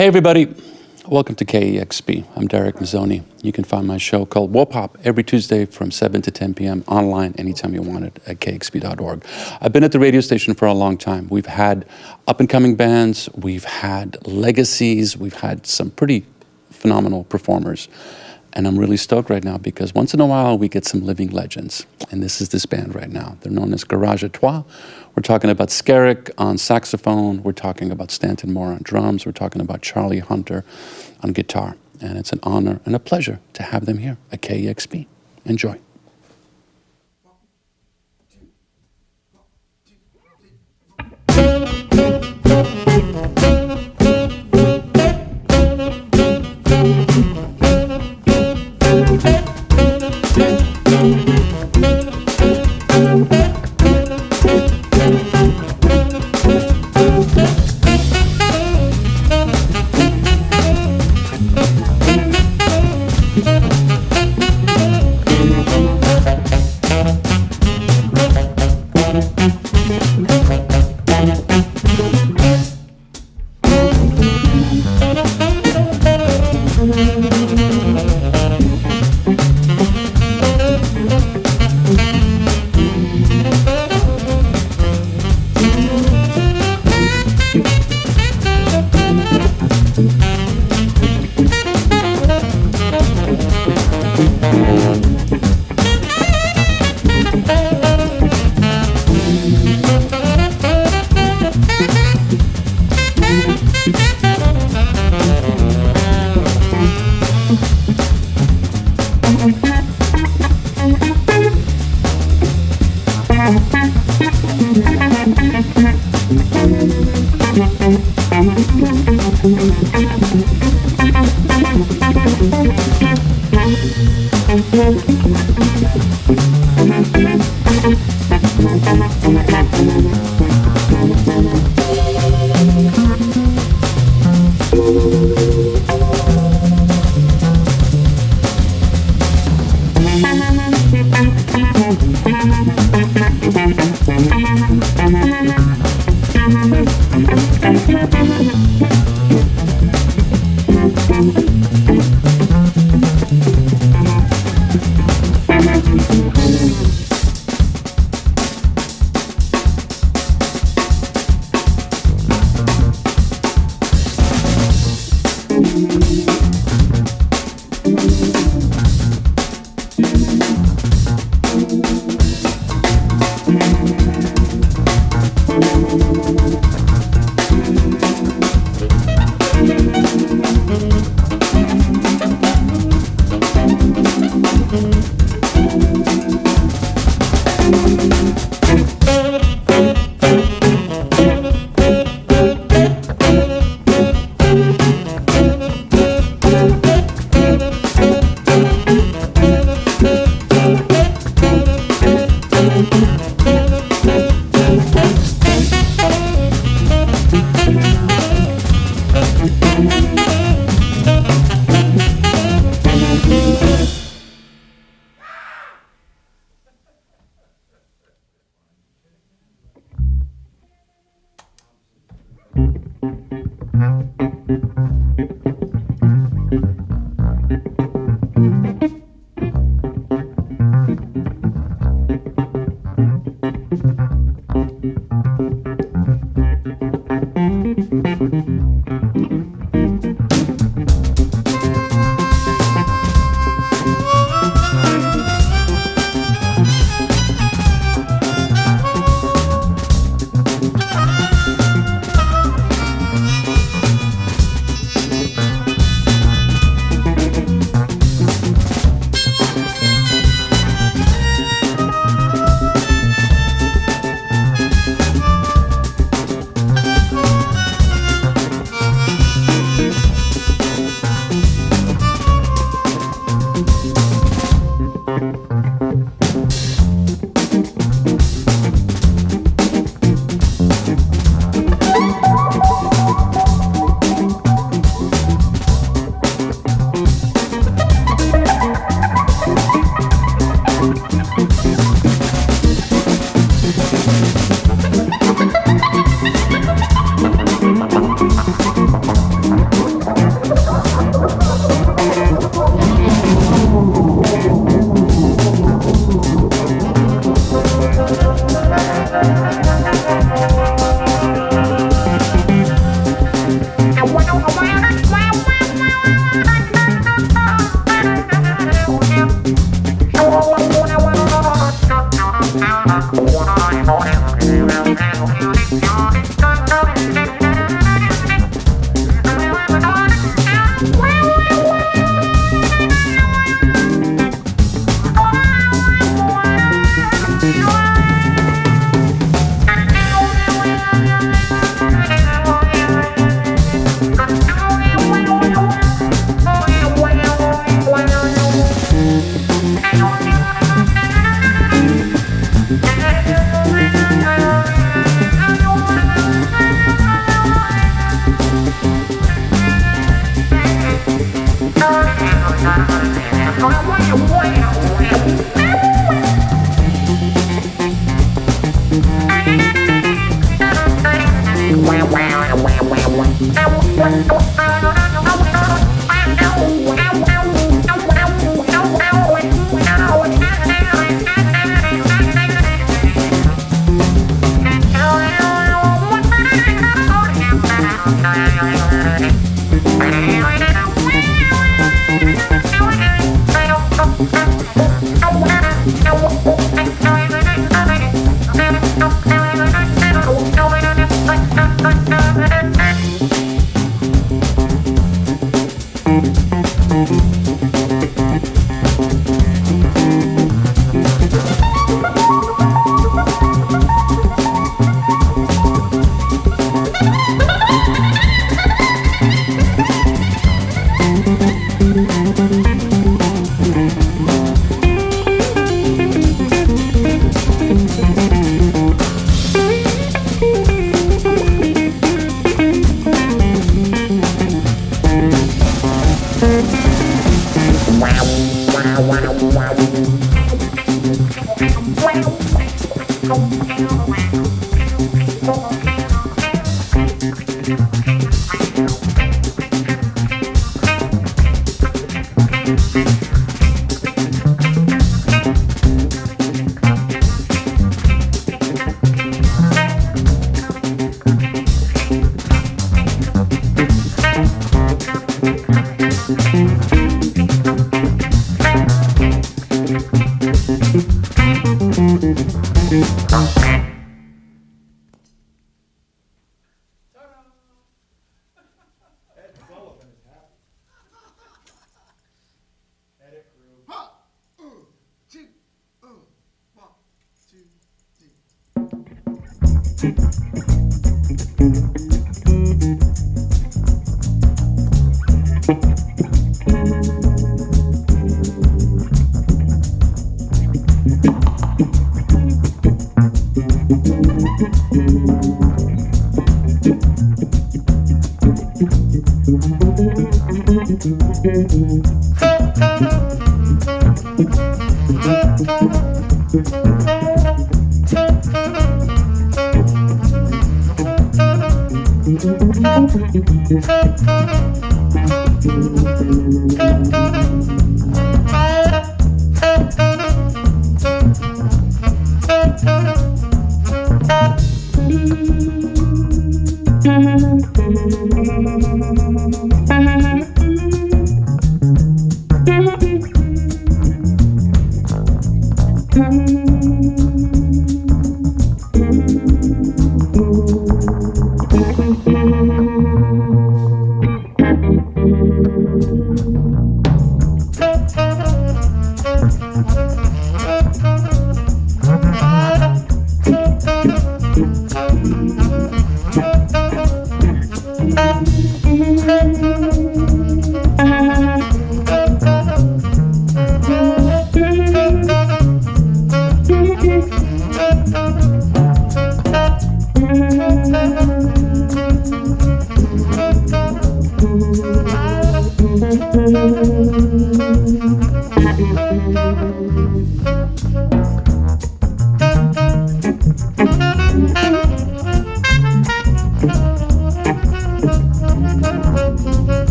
Hey everybody, welcome to KEXP. I'm Darek Mazzone. You can find my show called Wopop every Tuesday from 7 to 10 p.m. online anytime you want it at kexp.org. I've been at the radio station for a long time. We've had up-and-coming bands, we've had legacies, we've had some pretty phenomenal performers. And I'm really stoked right now because once in a while we get some living legends. And this is this band right now. They're known as Trois. We're talking about Skerik on saxophone. We're talking about Stanton on drums. We're talking about Charlie Hunter on guitar. And it's an honor and a pleasure to have them here at KEXP. Enjoy.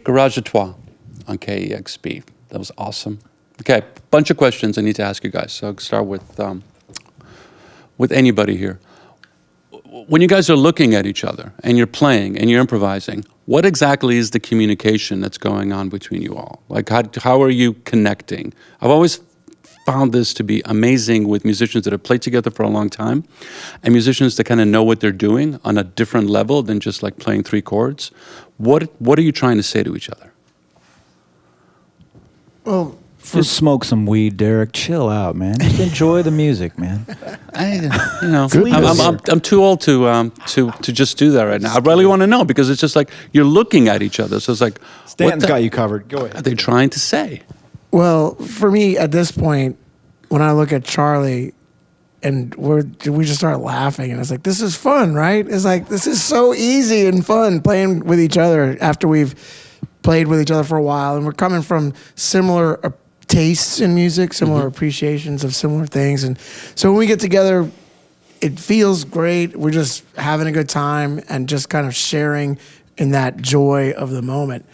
Garage à Trois on KEXP. That was awesome. Okay, bunch of questions I need to ask you guys. So I'll start with anybody here. When you guys are looking at each other and you're playing and you're improvising, what exactly is the communication that's going on between you all? Like, how are you connecting? I've always found this to be amazing with musicians that have played together for a long time and musicians that kind of know what they're doing on a different level than just like playing three chords. What are you trying to say to each other? Well, just smoke some weed, Darek. Chill out, man. Just enjoy the music, man. I'm too old to just do that right now. I really want to know because it's just like you're looking at each other. So it's like Stanton's got you covered. Go ahead. Are they trying to say? Well, for me at this point, when I look at Charlie, and we just start laughing, and it's like, this is fun, right? It's like, this is so easy and fun playing with each other after we've played with each other for a while, and we're coming from similar tastes in music, similar appreciations of similar things, and so when we get together, it feels great. We're just having a good time and just kind of sharing in that joy of the moment.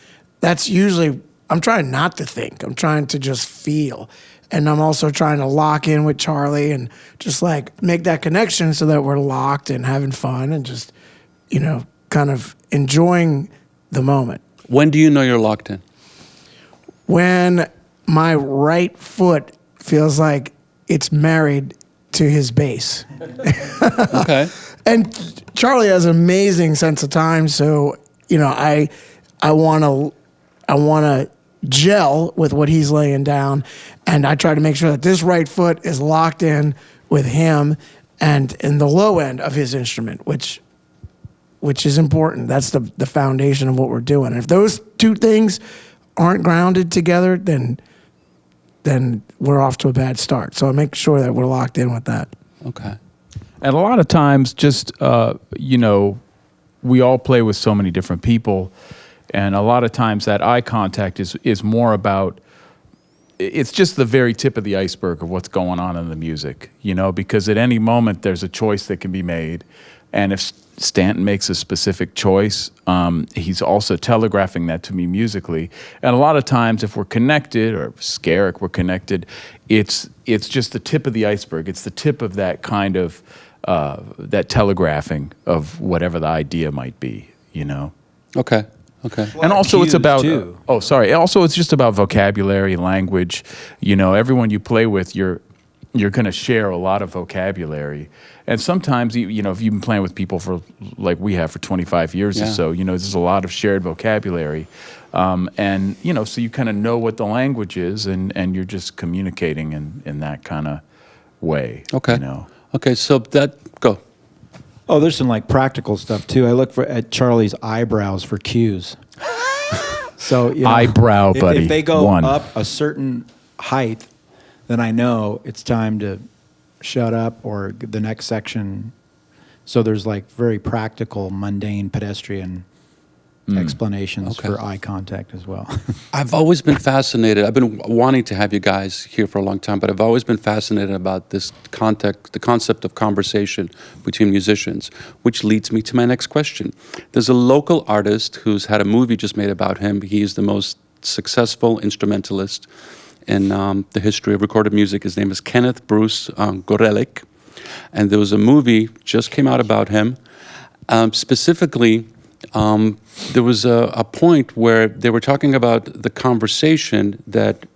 That's usually, I'm trying not to think. I'm trying to just feel. And I'm also trying to lock in with Charlie and just like make that connection so that we're locked and having fun and just, kind of enjoying the moment. When do you know you're locked in? When my right foot feels like it's married to his bass. Okay. And Charlie has an amazing sense of time, so I want to gel with what he's laying down, and I try to make sure that this right foot is locked in with him and in the low end of his instrument, which is important. That's the foundation of what we're doing. If those two things aren't grounded together, then we're off to a bad start. So I make sure that we're locked in with that. Okay. And a lot of times, just, we all play with so many different people. And a lot of times that eye contact is more about, it's just the very tip of the iceberg of what's going on in the music, because at any moment there's a choice that can be made. And if Stanton makes a specific choice, he's also telegraphing that to me musically. And a lot of times if we're connected, or Skerik, we're connected, it's just the tip of the iceberg. It's the tip of that kind of, that telegraphing of whatever the idea might be, Okay. Okay. And also it's about, too. It's just about vocabulary, language. Everyone you play with, you're going to share a lot of vocabulary. And sometimes, if you've been playing with people for, like we have for 25 years or so, there's a lot of shared vocabulary. And, so you kind of know what the language is, and you're just communicating in that kind of way. Okay. Okay, so go. Oh, there's some practical stuff too. I look at Charlie's eyebrows for cues. So eyebrow, buddy. If they go up a certain height, then I know it's time to shut up or the next section. So there's very practical, mundane, pedestrian explanations for eye contact as well. I've always been fascinated. I've been wanting to have you guys here for a long time, but I've always been fascinated about this the concept of conversation between musicians, which leads me to my next question. There's a local artist who's had a movie just made about him. He's the most successful instrumentalist in the history of recorded music. His name is Kenneth Bruce Gorelik, and there was a movie just came out about him. Specifically, there was a point where they were talking about the conversation that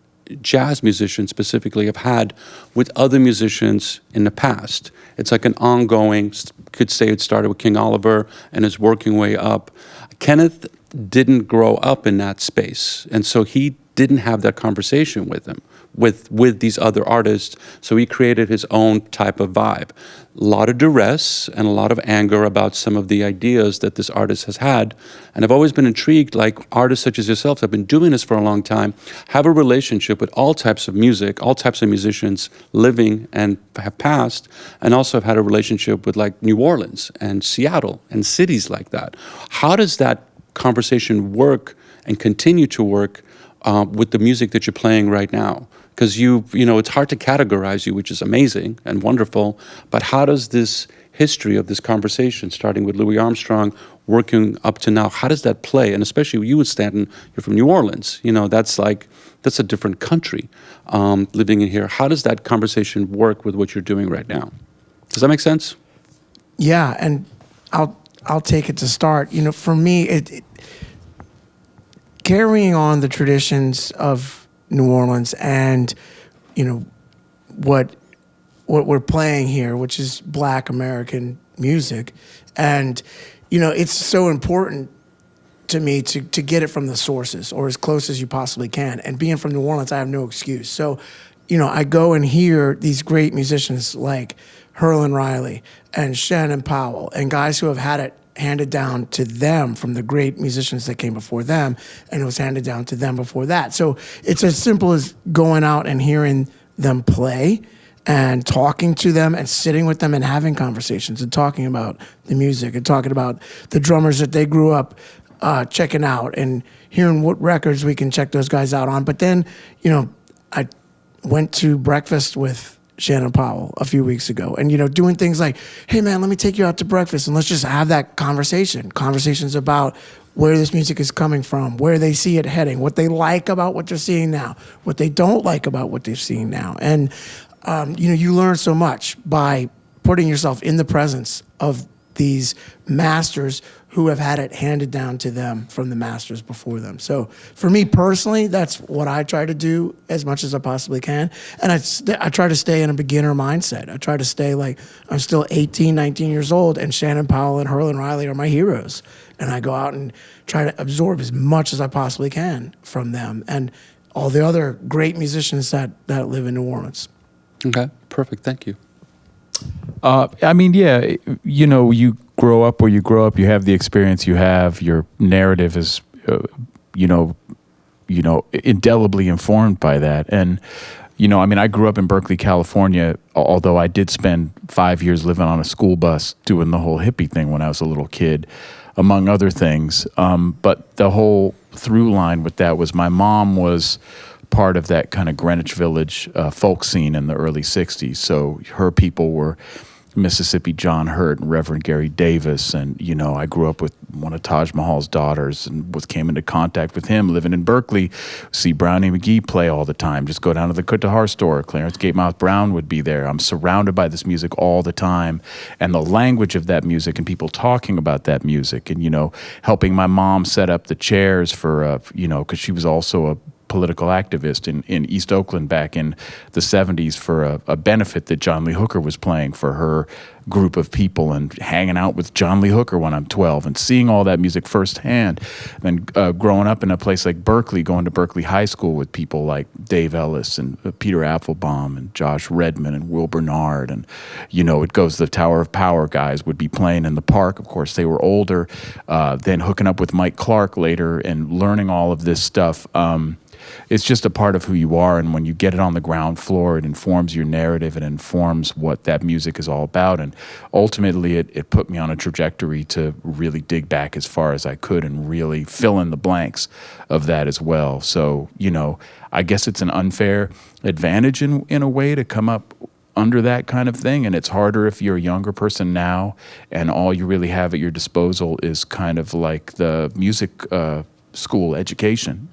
jazz musicians specifically have had with other musicians in the past. It's like an ongoing, could say it started with King Oliver and is working way up. Kenneth didn't grow up in that space, and so he didn't have that conversation with them, with these other artists, so he created his own type of vibe. A lot of duress and a lot of anger about some of the ideas that this artist has had. And I've always been intrigued, like artists such as yourselves have been doing this for a long time, have a relationship with all types of music, all types of musicians living and have passed, and also have had a relationship with New Orleans and Seattle and cities like that. How does that conversation work and continue to work with the music that you're playing right now? Because it's hard to categorize you, which is amazing and wonderful. But how does this history of this conversation, starting with Louis Armstrong, working up to now, how does that play? And especially you and Stanton, you're from New Orleans. That's a different country living in here. How does that conversation work with what you're doing right now? Does that make sense? Yeah, and I'll take it to start. For me, it carrying on the traditions of New Orleans and what we're playing here, which is Black American music, and it's so important to me to get it from the sources or as close as you possibly can. And being from New Orleans, I have no excuse. So, I go and hear these great musicians like Herlin Riley and Shannon Powell and guys who have had it handed down to them from the great musicians that came before them, and it was handed down to them before that. So it's as simple as going out and hearing them play and talking to them and sitting with them and having conversations and talking about the music and talking about the drummers that they grew up checking out and hearing what records we can check those guys out on. But then, I went to breakfast with Shannon Powell a few weeks ago and, doing things like, hey man, let me take you out to breakfast and let's just have that conversations about where this music is coming from, where they see it heading, what they like about what they're seeing now, what they don't like about what they're seeing now. And, you learn so much by putting yourself in the presence of these masters who have had it handed down to them from the masters before them. So for me personally, that's what I try to do as much as I possibly can. And I try to stay in a beginner mindset. I try to stay like I'm still 18, 19 years old, and Shannon Powell and Herlin Riley are my heroes. And I go out and try to absorb as much as I possibly can from them and all the other great musicians that live in New Orleans. Okay, perfect. Thank you. You grow up where you grow up, you have the experience you have, your narrative is, indelibly informed by that. And, I grew up in Berkeley, California, although I did spend 5 years living on a school bus doing the whole hippie thing when I was a little kid, among other things. But the whole through line with that was my mom was part of that kind of Greenwich Village folk scene in the early 60s. So her people were Mississippi John Hurt and Reverend Gary Davis. And, I grew up with one of Taj Mahal's daughters and came into contact with him living in Berkeley. See Brownie McGee play all the time. Just go down to the Kutahar store. Clarence Gatemouth Brown would be there. I'm surrounded by this music all the time. And the language of that music and people talking about that music and, helping my mom set up the chairs for, because she was also a political activist in East Oakland back in the 70s for a benefit that John Lee Hooker was playing for her group of people, and hanging out with John Lee Hooker when I'm 12 and seeing all that music firsthand. Then growing up in a place like Berkeley, going to Berkeley High School with people like Dave Ellis and Peter Applebaum and Josh Redman and Will Bernard. And, it goes the Tower of Power guys would be playing in the park. Of course, they were older. Then hooking up with Mike Clark later and learning all of this stuff. It's just a part of who you are, and when you get it on the ground floor, it informs your narrative, it informs what that music is all about, and ultimately it put me on a trajectory to really dig back as far as I could and really fill in the blanks of that as well. So, I guess it's an unfair advantage in a way to come up under that kind of thing, and it's harder if you're a younger person now and all you really have at your disposal is kind of like the music school education,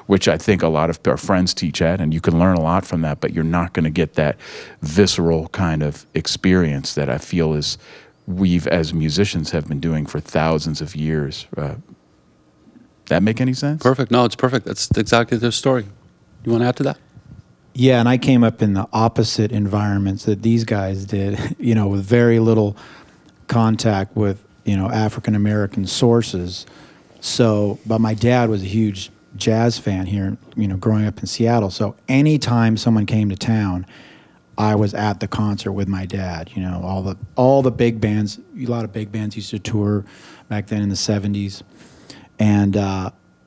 which I think a lot of our friends teach at, and you can learn a lot from that, but you're not going to get that visceral kind of experience that I feel is we've as musicians have been doing for thousands of years. That make any sense? Perfect. No, it's perfect. That's exactly their story. You want to add to that? Yeah, and I came up in the opposite environments that these guys did, with very little contact with, African American sources. So, but my dad was a huge jazz fan here, growing up in Seattle. So anytime someone came to town, I was at the concert with my dad. All the big bands, a lot of big bands used to tour back then in the 70s. And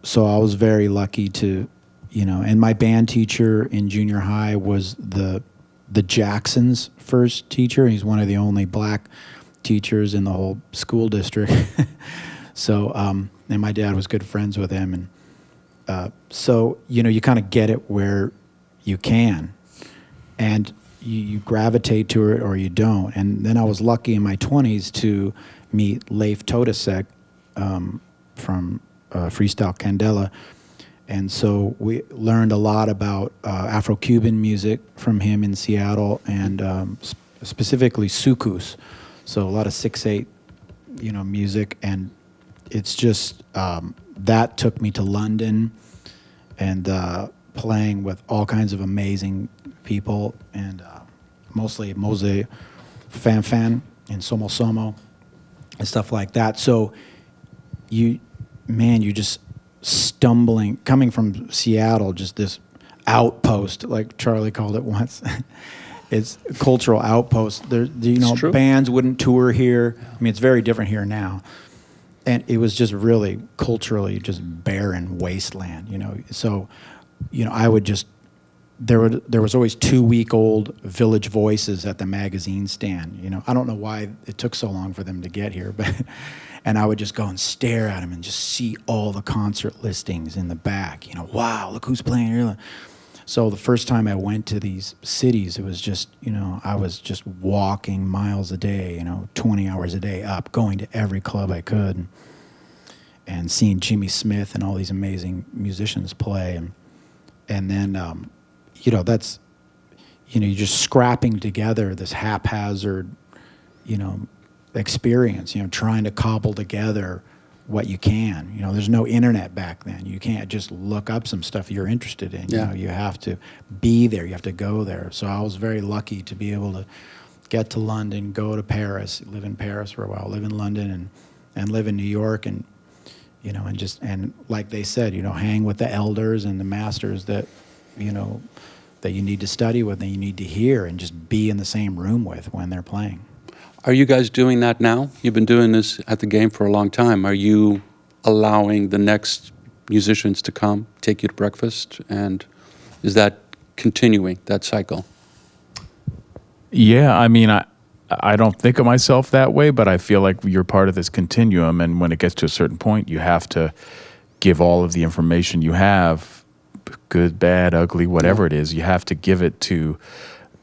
so I was very lucky to, and my band teacher in junior high was the Jacksons' first teacher. He's one of the only black teachers in the whole school district. So, and my dad was good friends with him, and so you kind of get it where you can, and you gravitate to it or you don't. And then I was lucky in my 20s to meet Leif Todesek from Freestyle Candela. And so we learned a lot about Afro-Cuban music from him in Seattle, and specifically soukous. So a lot of 6/8, music. And it's just, that took me to London and playing with all kinds of amazing people, and mostly Mose Fan and Somo Somo and stuff like that. So you just stumbling, coming from Seattle, just this outpost, like Charlie called it once. It's a cultural outpost. There, true. bands wouldn't tour here. I mean, it's very different here now. And it was just really culturally just barren wasteland, So, I would just, there was always 2-week-old Village Voices at the magazine stand. I don't know why it took so long for them to get here, but and I would just go and stare at them and just see all the concert listings in the back. Wow, look who's playing here. So the first time I went to these cities, it was just, I was just walking miles a day, 20 hours a day up, going to every club I could, and seeing Jimmy Smith and all these amazing musicians play. And then, that's, you're just scrapping together this haphazard, experience, trying to cobble together what you can. There's no internet back then. You can't just look up some stuff you're interested in. Yeah. You have to be there. You have to go there. So I was very lucky to be able to get to London, go to Paris, live in Paris for a while, live in London, and live in New York, and and like they said, hang with the elders and the masters that that you need to study with and you need to hear and just be in the same room with when they're playing. Are you guys doing that now? You've been doing this at the game for a long time. Are you allowing the next musicians to come, take you to breakfast? And is that continuing, that cycle? Yeah, I mean, I don't think of myself that way, but I feel like you're part of this continuum, and when it gets to a certain point, you have to give all of the information you have, good, bad, ugly, whatever it is, you have to give it to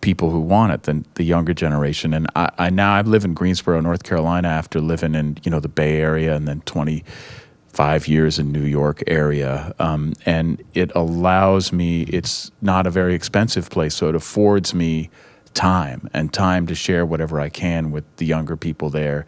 people who want it, the younger generation. And I live in Greensboro, North Carolina, after living in the Bay Area and then 25 years in New York area, and it allows me. It's not a very expensive place, so it affords me time to share whatever I can with the younger people there,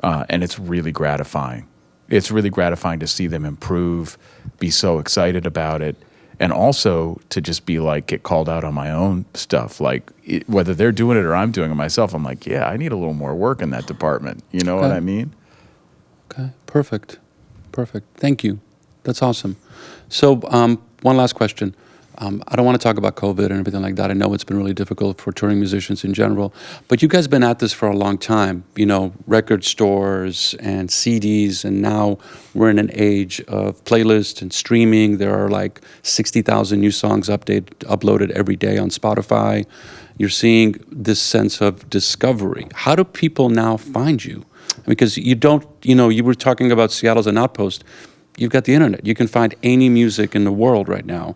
and it's really gratifying. It's really gratifying to see them improve, be so excited about it. And also to just be like, get called out on my own stuff. Like whether they're doing it or I'm doing it myself, I'm like, yeah, I need a little more work in that department. You know what I mean? Okay, perfect. Thank you. That's awesome. So one last question. I don't want to talk about COVID and everything like that. I know it's been really difficult for touring musicians in general, but you guys have been at this for a long time, record stores and CDs, and now we're in an age of playlists and streaming. There are like 60,000 new songs uploaded every day on Spotify. You're seeing this sense of discovery. How do people now find you? Because you don't, you were talking about Seattle as an outpost. You've got the internet. You can find any music in the world right now,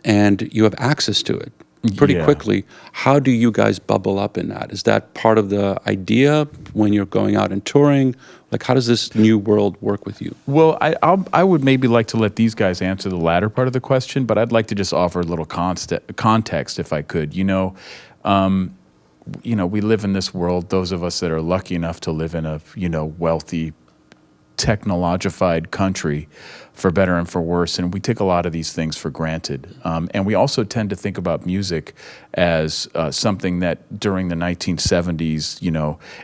and you have access to it pretty quickly. How do you guys bubble up in that? Is that part of the idea when you're going out and touring? Like, how does this new world work with you? Well, I would maybe like to let these guys answer the latter part of the question, but I'd like to just offer a little context if I could. We live in this world, those of us that are lucky enough to live in a, wealthy, technologified country, for better and for worse, and we take a lot of these things for granted. And we also tend to think about music as something that during the 1970s,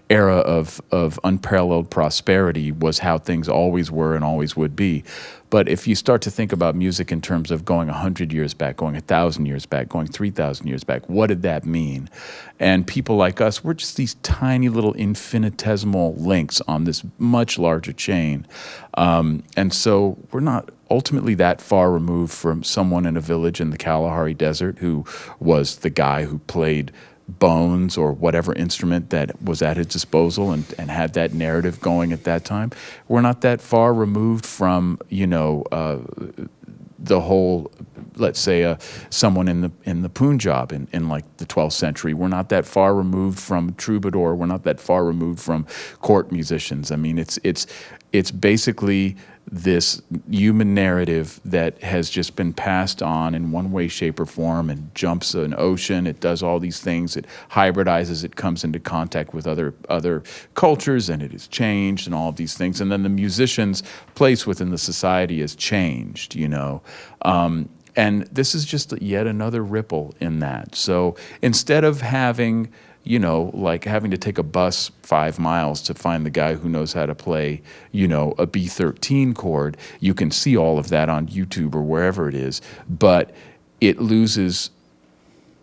era of unparalleled prosperity was how things always were and always would be. But if you start to think about music in terms of going 100 years back, going 1,000 years back, going 3,000 years back, what did that mean? And people like us, we're just these tiny little infinitesimal links on this much larger chain. And so we're not ultimately that far removed from someone in a village in the Kalahari Desert who was the guy who played bones or whatever instrument that was at his disposal and had that narrative going at that time. We're not that far removed from, the whole, let's say, someone in the Punjab in like the 12th century. We're not that far removed from troubadour. We're not that far removed from court musicians. I mean, it's basically this human narrative that has just been passed on in one way, shape, or form, and jumps an ocean. It does all these things. It hybridizes. It comes into contact with other cultures, and it is changed, and all of these things. And then the musician's place within the society has changed, and this is just yet another ripple in that. So instead of having, like having to take a bus 5 miles to find the guy who knows how to play, a B13 chord, you can see all of that on YouTube or wherever it is, but it loses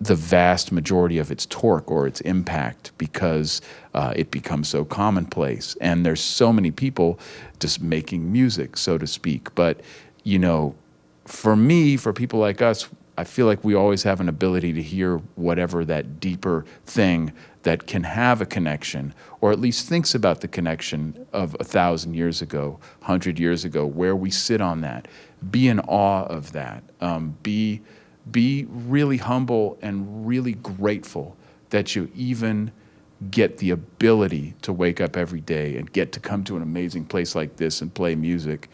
the vast majority of its torque or its impact because it becomes so commonplace. And there's so many people just making music, so to speak. But, for me, for people like us, I feel like we always have an ability to hear whatever that deeper thing that can have a connection, or at least thinks about the connection of 1,000 years ago, 100 years ago, where we sit on that. Be in awe of that. Be really humble and really grateful that you even get the ability to wake up every day and get to come to an amazing place like this and play music,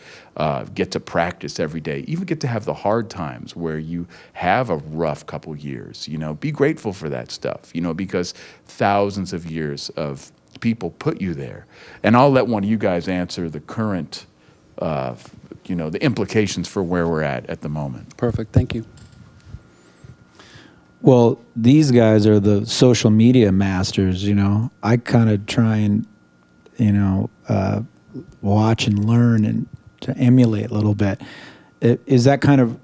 get to practice every day, even get to have the hard times where you have a rough couple years. Be grateful for that stuff, because thousands of years of people put you there. And I'll let one of you guys answer the current, the implications for where we're at the moment. Perfect. Thank you. Well, these guys are the social media masters, I kind of try and, watch and learn and to emulate a little bit. Is that kind of,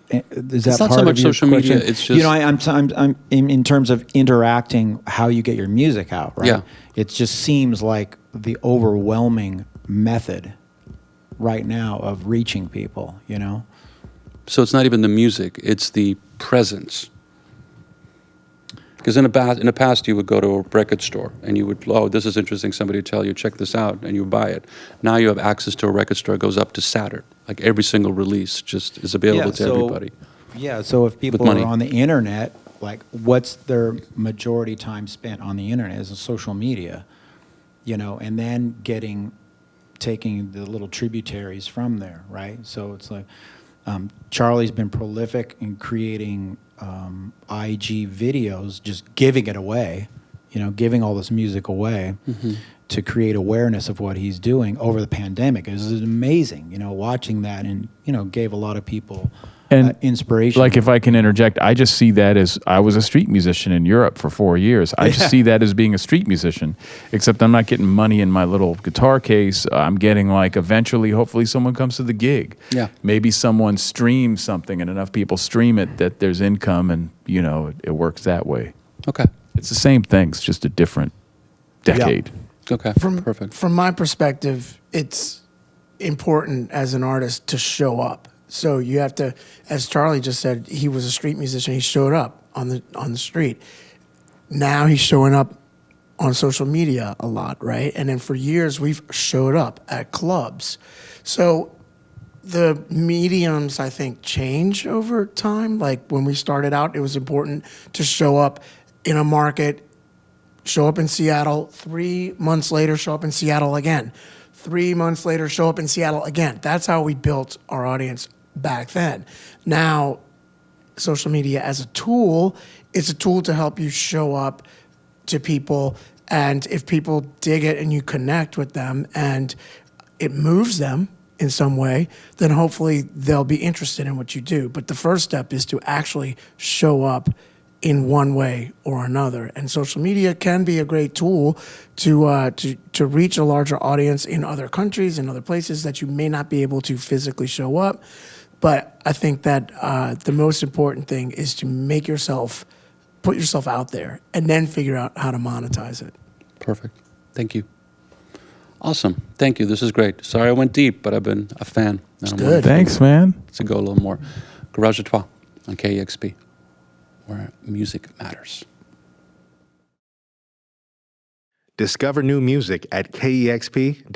is that It's not part so of much your social question? media, it's just... I'm in terms of interacting, how you get your music out, right? Yeah. It just seems like the overwhelming method right now of reaching people, So it's not even the music, it's the presence. Because in the past, you would go to a record store and you would, this is interesting, somebody would tell you, check this out, and you would buy it. Now you have access to a record store, it goes up to Saturn. Like every single release just is available to everybody. Yeah, so if people are on the internet, like what's their majority time spent on the internet is social media, and then taking the little tributaries from there, right? So it's like, Charlie's been prolific in creating IG videos, just giving it away, giving all this music away to create awareness of what he's doing over the pandemic. It was amazing, watching that, and, gave a lot of people inspiration. Like, if I can interject, I just see that as, I was a street musician in Europe for 4 years. I just see that as being a street musician, except I'm not getting money in my little guitar case. I'm getting, like, eventually, hopefully someone comes to the gig. Yeah. Maybe someone streams something and enough people stream it that there's income, and, it works that way. Okay. It's the same thing. It's just a different decade. Okay. Perfect. From my perspective, it's important as an artist to show up. So you have to, as Charlie just said, he was a street musician. He showed up on the street. Now he's showing up on social media a lot, right? And then for years we've showed up at clubs. So the mediums, I think, change over time. Like when we started out, it was important to show up in a market, show up in Seattle, 3 months later, show up in Seattle again. 3 months later, show up in Seattle again. That's how we built our audience back then. Now, social media as a tool, it's a tool to help you show up to people, and if people dig it and you connect with them and it moves them in some way, then hopefully they'll be interested in what you do. But the first step is to actually show up in one way or another. And social media can be a great tool to reach a larger audience in other countries, in other places that you may not be able to physically show up. But I think that the most important thing is to put yourself out there, and then figure out how to monetize it. Perfect. Thank you. Awesome. Thank you. This is great. Sorry I went deep, but I've been a fan. It's good. Thanks, man. To go a little more. Garage à Trois on KEXP, where music matters. Discover new music at kexp.org.